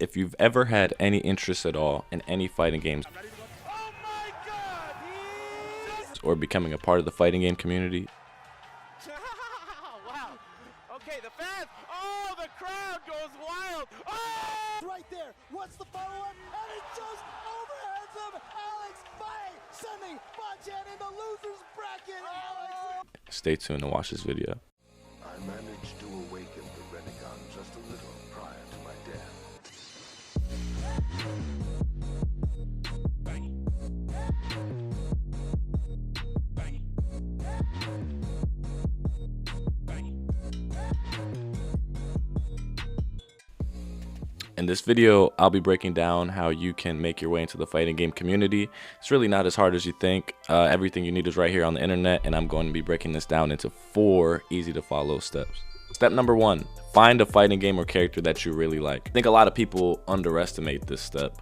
if you've ever had any interest at all in any fighting games or becoming a part of the fighting game community. Wow. Okay, the fans. Oh, the crowd goes wild. Oh! Right there. What's the follow-up? And it just overheads him. Alex Faye sending Bachan in the loser's bracket. Alex. Stay tuned to watch this video. I managed to awaken the Renegon just a little prior to my death. In this video, I'll be breaking down how you can make your way into the fighting game community. It's really not as hard as you think. Everything you need is right here on the internet, and I'm going to be breaking this down into 4 easy to follow steps. Step number 1, find a fighting game or character that you really like. I think a lot of people underestimate this step.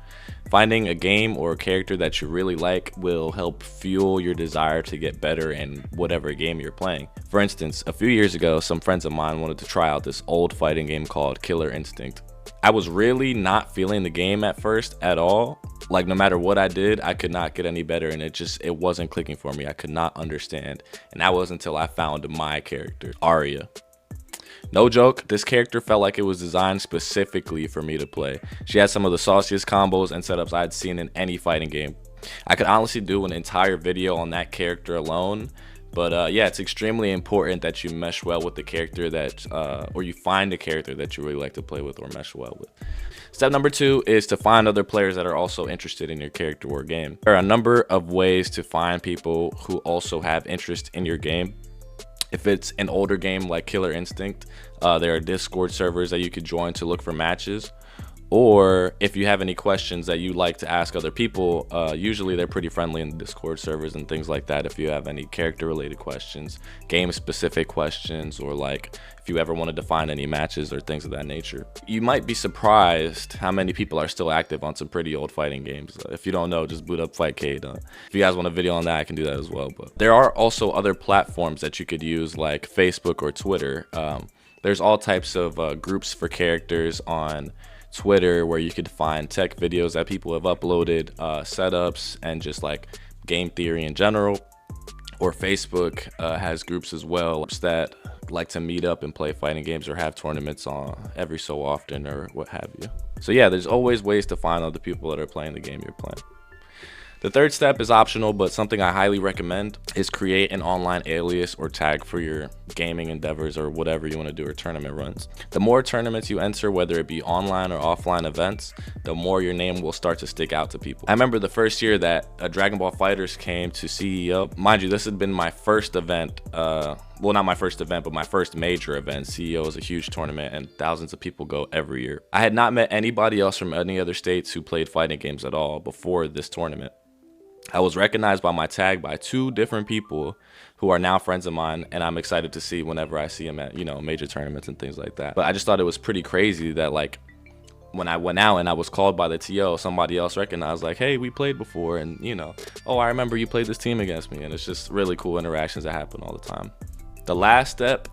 Finding a game or a character that you really like will help fuel your desire to get better in whatever game you're playing. For instance, a few years ago, some friends of mine wanted to try out this old fighting game called Killer Instinct. I was really not feeling the game at first at all. Like, no matter what I did, I could not get any better, and it wasn't clicking for me. I could not understand. And that was until I found my character, Arya. No joke, this character felt like it was designed specifically for me to play. She had some of the sauciest combos and setups I'd seen in any fighting game. I could honestly do an entire video on that character alone. But yeah, it's extremely important that you mesh well with the character that, or you find a character that you really like to play with or mesh well with. Step number 2 is to find other players that are also interested in your character or game. There are a number of ways to find people who also have interest in your game. If it's an older game like Killer Instinct, there are Discord servers that you could join to look for matches. Or if you have any questions that you like to ask other people, usually they're pretty friendly in the Discord servers and things like that. If you have any character related questions, game specific questions, or like if you ever wanted to find any matches or things of that nature. You might be surprised how many people are still active on some pretty old fighting games. If you don't know, just boot up Fightcade. If you guys want a video on that, I can do that as well. But there are also other platforms that you could use like Facebook or Twitter. There's all types of groups for characters on Twitter where you could find tech videos that people have uploaded, setups, and just like game theory in general. Or Facebook has groups as well that like to meet up and play fighting games or have tournaments on every so often or what have you. So yeah, there's always ways to find other people that are playing the game you're playing. The third step is optional, but something I highly recommend is create an online alias or tag for your gaming endeavors or whatever you want to do or tournament runs. The more tournaments you enter, whether it be online or offline events, the more your name will start to stick out to people. I remember the first year that Dragon Ball FighterZ came to CEO. Mind you, this had been my first event, well, not my first event, but my first major event. CEO is a huge tournament and thousands of people go every year. I had not met anybody else from any other states who played fighting games at all before this tournament. I was recognized by my tag by 2 different people who are now friends of mine, and I'm excited to see whenever I see them at, you know, major tournaments and things like that. But I just thought it was pretty crazy that like when I went out and I was called by the TO, somebody else recognized like, hey, we played before, and you know, oh, I remember you played this team against me. And it's just really cool interactions that happen all the time. The last step,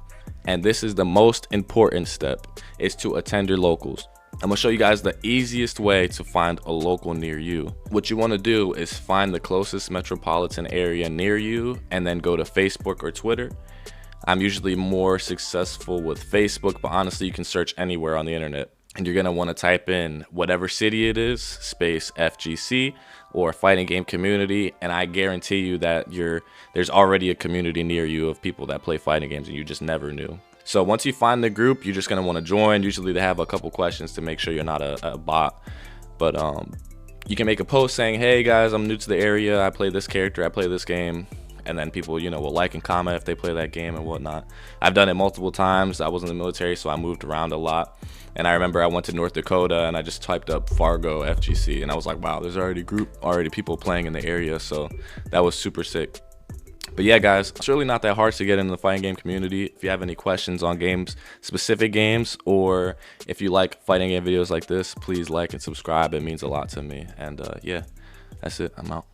and this is the most important step, is to attend your locals. I'm gonna show you guys the easiest way to find a local near you. What you wanna do is find the closest metropolitan area near you and then go to Facebook or Twitter. I'm usually more successful with Facebook, but honestly, you can search anywhere on the internet. And you're gonna wanna type in whatever city it is, space FGC, or fighting game community, and I guarantee you that there's already a community near you of people that play fighting games and you just never knew. So once you find the group, you're just gonna want to join. Usually they have a couple questions to make sure you're not a bot. But you can make a post saying, hey guys, I'm new to the area. I play this character, I play this game. And then people, you know, will like and comment if they play that game and whatnot. I've done it multiple times. I was in the military, so I moved around a lot. And I remember I went to North Dakota and I just typed up Fargo FGC. And I was like, wow, there's already people playing in the area. So that was super sick. But yeah, guys, it's really not that hard to get into the fighting game community. If you have any questions on games, specific games, or if you like fighting game videos like this, please like and subscribe. It means a lot to me. And yeah, that's it. I'm out.